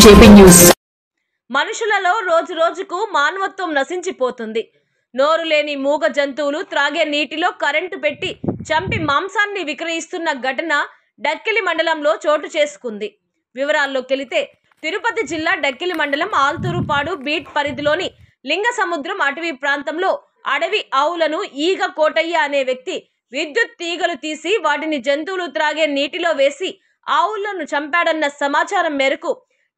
JP news. మనుషులలో రోజు రోజుకు మానవత్వం నశించిపోతుంది. నోరు లేని మూగ జంతువులు త్రాగే నీటిలో కరెంటు పెట్టి చంపి మాంసాన్ని విక్రయిస్తున్న ఘటన డక్కిలి మండలంలో చోటు చేసుకుంది. వివరాల్లోకెళితే తిరుపతి జిల్లా డక్కిలి మండలం ఆల్తూరుపాడు బీట్ పరిధిలోని లింగసముద్రం అటవీ ప్రాంతంలో అడవి ఆవులను ఈగ కోటయ్య అనే వ్యక్తి విద్యుత్ తీగలు తీసి వాటిని జంతువులు త్రాగే నీటిలో వేసి ఆవులను చంపాడన్న సమాచారం మేరకు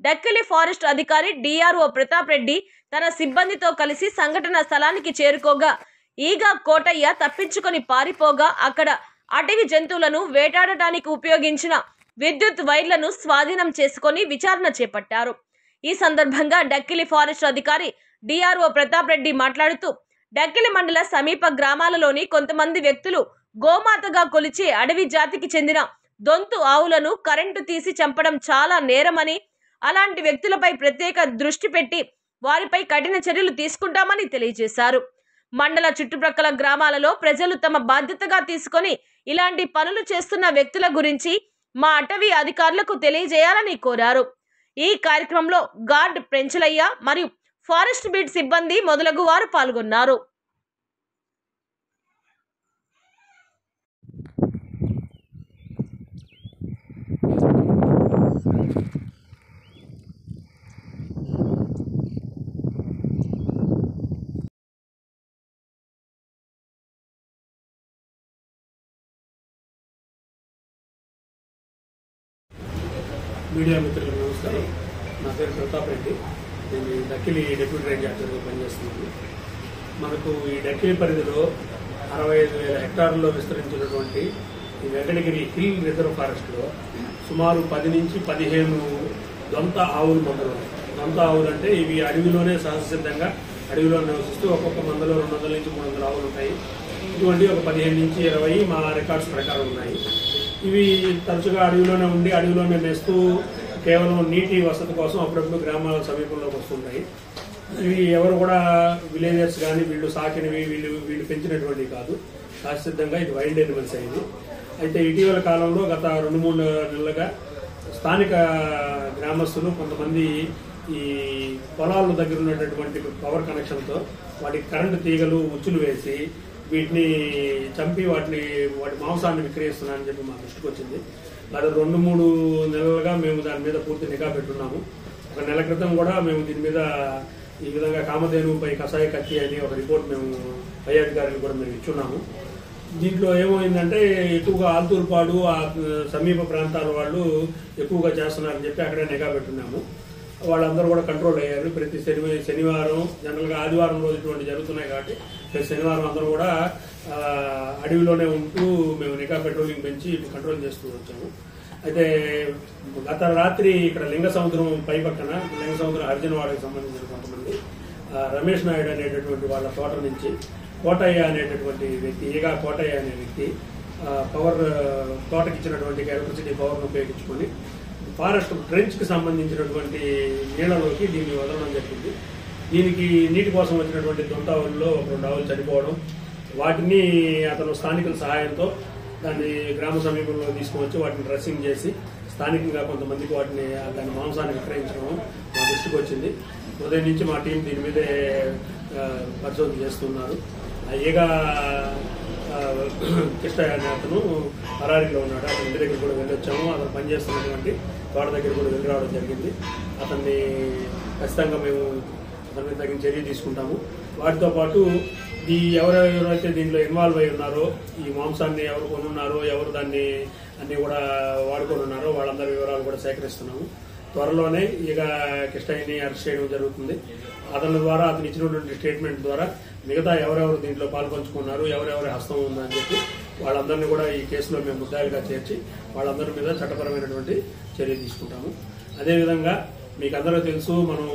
డక్కిలి ఫారెస్ట్ అధికారి డిఆర్ఓ ప్రతాప్ రెడ్డి తన సిబ్బందితో కలిసి సంఘటన స్థలానికి చేరుకోగా ఈగ కోటయ్య తప్పించుకొని పారిపోగా అక్కడ అటవీ జంతువులను వేటాడటానికి ఉపయోగించిన విద్యుత్ వైర్లను స్వాధీనం చేసుకొని విచారణ చేపట్టారు. ఈ సందర్భంగా డక్కిలి ఫారెస్ట్ అధికారి డిఆర్ఓ ప్రతాప్ రెడ్డి మాట్లాడుతూ డక్కిలి మండల సమీప గ్రామాలలోని కొంతమంది వ్యక్తులు గోమాతగా కొలిచే అడవి జాతికి చెందిన దొంతు ఆవులను కరెంటు తీసి చంపడం చాలా నేరమని, అలాంటి వ్యక్తులపై ప్రత్యేక దృష్టి పెట్టి వారిపై కఠిన చర్యలు తీసుకుంటామని తెలియజేశారు. మండల చుట్టుప్రక్కల గ్రామాలలో ప్రజలు తమ బాధ్యతగా తీసుకొని ఇలాంటి పనులు చేస్తున్న వ్యక్తుల గురించి మా అటవీ అధికారులకు తెలియజేయాలని కోరారు. ఈ కార్యక్రమంలో గార్డ్ పెంచలయ్య మరియు ఫారెస్ట్ బీట్ సిబ్బంది మొదలగు వారు పాల్గొన్నారు. మీడియా మిత్రులకు నమస్కారం. నా పేరు ప్రతాప్ రెడ్డి. నేను డక్కిలి డెప్యూటీ రేంజ్ ఆఫీసర్గా పనిచేస్తున్నాను. మనకు ఈ డక్కిలి పరిధిలో 65,000 హెక్టార్లలో విస్తరించినటువంటి ఈ వెంకటగిరి హిల్ రిజర్వ్ ఫారెస్ట్లో సుమారు 10 నుంచి 15 దొంత ఆవులు మందలు. దొంత ఆవులు అంటే ఇవి అడవిలోనే సహజసిద్ధంగా అడవిలో నివసిస్తూ ఒక్కొక్క మందలో 200 నుంచి 300 ఆవులు ఉంటాయి. ఇటువంటి ఒక 15 నుంచి 20 మా రికార్డ్స్ ప్రకారం ఉన్నాయి. ఇవి తరచుగా అడవిలోనే ఉండి అడవిలోనే మేస్తూ కేవలం నీటి వసతి కోసం అప్పుడప్పుడు గ్రామాల సమీపంలోకి వస్తుంటాయి. ఇవి ఎవరు కూడా విలేజర్స్ కానీ వీళ్ళు సాకినవి వీళ్ళు పెంచినటువంటివి కాదు. శాశ్వతంగా ఇది వైల్డ్ ఎనిమల్స్ అయింది. అయితే ఇటీవల కాలంలో గత 2-3 నెలలుగా స్థానిక గ్రామస్తులు కొంతమంది ఈ పొలాల దగ్గర ఉన్నటువంటి పవర్ కనెక్షన్తో వాటికి కరెంటు తీగలు ఉచ్చులు వేసి వీటిని చంపి వాటి మాంసాన్ని విక్రయిస్తున్నారని చెప్పి మా దృష్టికి వచ్చింది. గత 2-3 నెలలుగా మేము దాని మీద పూర్తి నిఘా పెట్టున్నాము. ఒక నెల క్రితం కూడా మేము దీని మీద ఈ విధంగా కామధేనుపై కషాయ కత్తి అని ఒక రిపోర్ట్ మేము పై అధికారులకు కూడా మేము ఇచ్చున్నాము. దీంట్లో ఏమైందంటే ఎక్కువగా ఆల్తూరుపాడు ఆ సమీప ప్రాంతాల వాళ్ళు ఎక్కువగా చేస్తున్నారని చెప్పి అక్కడే నిఘా పెట్టున్నాము. వాళ్ళందరూ కూడా కంట్రోల్ అయ్యారు. ప్రతి శనివారం జనరల్గా ఆదివారం రోజు ఇటువంటి జరుగుతున్నాయి కాబట్టి ప్రతి శనివారం అందరూ కూడా అడవిలోనే ఉంటూ మేము నిఘా పెట్రోలింగ్ పెంచి కంట్రోల్ చేస్తూ వచ్చాము. అయితే గత రాత్రి ఇక్కడ లింగసముద్రం పై పక్కన లింగసముద్రం అర్జునవాడకి సంబంధించిన కొంతమంది రమేష్ నాయుడు అనేటటువంటి వాళ్ళ తోట నుంచి కోటయ్య అనేటటువంటి వ్యక్తి ఈగా కోటయ్య అనే వ్యక్తి పవర్ తోటకి ఇచ్చినటువంటి ఎలక్ట్రిసిటీ పవర్ను ఉపయోగించుకొని ఫారెస్ట్ ట్రెంచ్కి సంబంధించినటువంటి నీళ్లలోకి దీన్ని వదలడం జరిగింది. దీనికి నీటి కోసం వచ్చినటువంటి దొంతావుల్లో 2 ఆవులు చనిపోవడం, వాటిని అతను స్థానికుల సహాయంతో దాన్ని గ్రామ సమీపంలో తీసుకువచ్చి వాటిని డ్రెస్సింగ్ చేసి స్థానికంగా కొంతమందికి దాని మాంసాన్ని విక్రయించడం మా దృష్టికి వచ్చింది. ఉదయం నుంచి మా టీం దీని మీదే పరిశోధన చేస్తున్నారు. ఈగా కృష్ణ అనే అతను పరారీలో ఉన్నాడు. అతని ఇంటి దగ్గర కూడా వెళ్ళొచ్చాము. అతను పనిచేస్తున్నటువంటి తోట దగ్గర కూడా వెళ్ళి రావడం జరిగింది. అతన్ని ఖచ్చితంగా మేము అతనికి తగిన చర్య తీసుకుంటాము. వాటితో పాటు ఎవరైతే దీంట్లో ఇన్వాల్వ్ అయి ఉన్నారో, ఈ మాంసాన్ని ఎవరు కొనున్నారో, ఎవరు దాన్ని అన్ని కూడా వాడుకొని ఉన్నారో వాళ్ళందరి వివరాలు కూడా సేకరిస్తున్నాము. త్వరలోనే ఇక కృష్ణయ్యని అరెస్ట్ చేయడం జరుగుతుంది. అతని ద్వారా అతను ఇచ్చినటువంటి స్టేట్మెంట్ ద్వారా మిగతా ఎవరెవరు దీంట్లో పాల్పంచుకున్నారు, ఎవరెవరి హస్తం ఉందని చెప్పి వాళ్ళందరినీ కూడా ఈ కేసులో మేము ముద్దాయిలుగా చేర్చి వాళ్ళందరి మీద చట్టపరమైనటువంటి చర్య తీసుకుంటాము. అదేవిధంగా మీకు అందరూ తెలుసు, మనం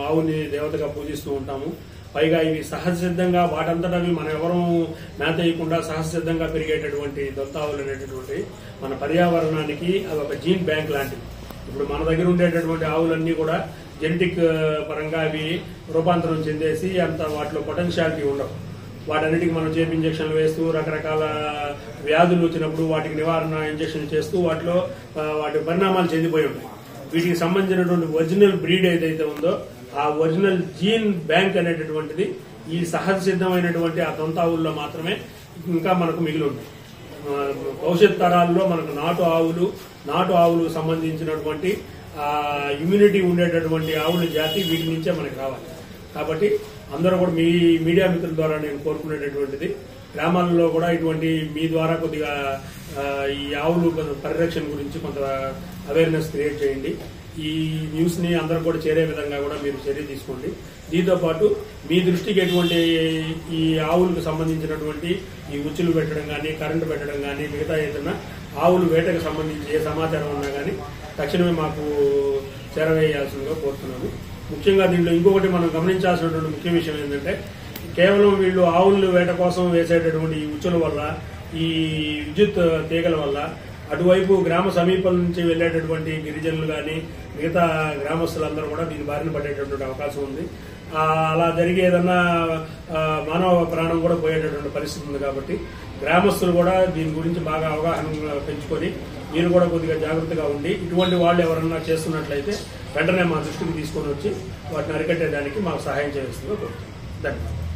ఆవుని దేవతగా పూజిస్తూ ఉంటాము. పైగా ఇవి సహజసిద్ధంగా వాటంతటవి మనం ఎవరూ మేత వేయకుండా సహజసిద్ధంగా పెరిగేటటువంటి దొంతావులు అనేటటువంటి మన పర్యావరణానికి అవి ఒక జీన్ బ్యాంక్ లాంటివి. ఇప్పుడు మన దగ్గర ఉండేటటువంటి ఆవులన్నీ కూడా జెనెటిక్ పరంగా అవి రూపాంతరం చెందేసి అంత వాటిలో పొటెన్షియాలిటీ ఉండవు. వాటన్నిటికి మనం చేపి ఇంజక్షన్లు వేస్తూ రకరకాల వ్యాధులు వచ్చినప్పుడు వాటికి నివారణ ఇంజక్షన్ చేస్తూ వాటి పరిణామాలు చెందిపోయి ఉంటాయి. వీటికి సంబంధించినటువంటి ఒరిజినల్ బ్రీడ్ ఏదైతే ఉందో ఆ ఒరిజినల్ జీన్ బ్యాంక్ అనేటటువంటిది ఈ సహజ సిద్ధమైనటువంటి ఆ దొంతావుల్లో మాత్రమే ఇంకా మనకు మిగిలి ఉన్నాయి. భవిష్యత్ తరాల్లో మనకు నాటు ఆవులు సంబంధించినటువంటి ఇమ్యూనిటీ ఉండేటటువంటి ఆవుల జాతి వీటి నుంచే మనకు రావాలి. కాబట్టి అందరూ కూడా మీ మీడియా మిత్రుల ద్వారా నేను కోరుకునేటటువంటిది, గ్రామాల్లో కూడా ఇటువంటి మీ ద్వారా కొద్దిగా ఈ ఆవులు పరిరక్షణ గురించి కొంత అవేర్నెస్ క్రియేట్ చేయండి. ఈ న్యూస్ ని అందరూ కూడా చేరే విధంగా కూడా మీరు చర్య తీసుకోండి. దీంతో పాటు మీ దృష్టికి ఎటువంటి ఈ ఆవులకు సంబంధించినటువంటి ఈ ఉచ్చులు పెట్టడం కానీ, కరెంటు పెట్టడం కానీ, మిగతా ఏదైనా ఆవులు వేటకు సంబంధించి ఏ సమాచారం ఉన్నా కానీ తక్షణమే మాకు చేరవేయాల్సిందిగా కోరుతున్నాము. ముఖ్యంగా దీంట్లో ఇంకొకటి మనం గమనించాల్సినటువంటి ముఖ్య విషయం ఏంటంటే, కేవలం వీళ్ళు ఆవులు వేట కోసం వేసేటటువంటి ఈ ఉచ్చుల వల్ల, ఈ విద్యుత్ తీగల వల్ల అటువైపు గ్రామ సమీపం నుంచి వెళ్లేటటువంటి గిరిజనులు కానీ మిగతా గ్రామస్తులందరూ కూడా దీని బారిన పడేటటువంటి అవకాశం ఉంది. అలా జరిగే ఏదన్నా మానవ ప్రాణం కూడా పోయేటటువంటి పరిస్థితి ఉంది. కాబట్టి గ్రామస్తులు కూడా దీని గురించి బాగా అవగాహన పెంచుకొని మీరు కూడా కొద్దిగా జాగ్రత్తగా ఉండి ఇటువంటి వాళ్ళు ఎవరన్నా చేస్తున్నట్లయితే వెంటనే మా దృష్టికి తీసుకొని వచ్చి వాటిని అరికట్టేదానికి మాకు సహాయం చేస్తుందో కోరుతున్నాం. ధన్యవాదాలు.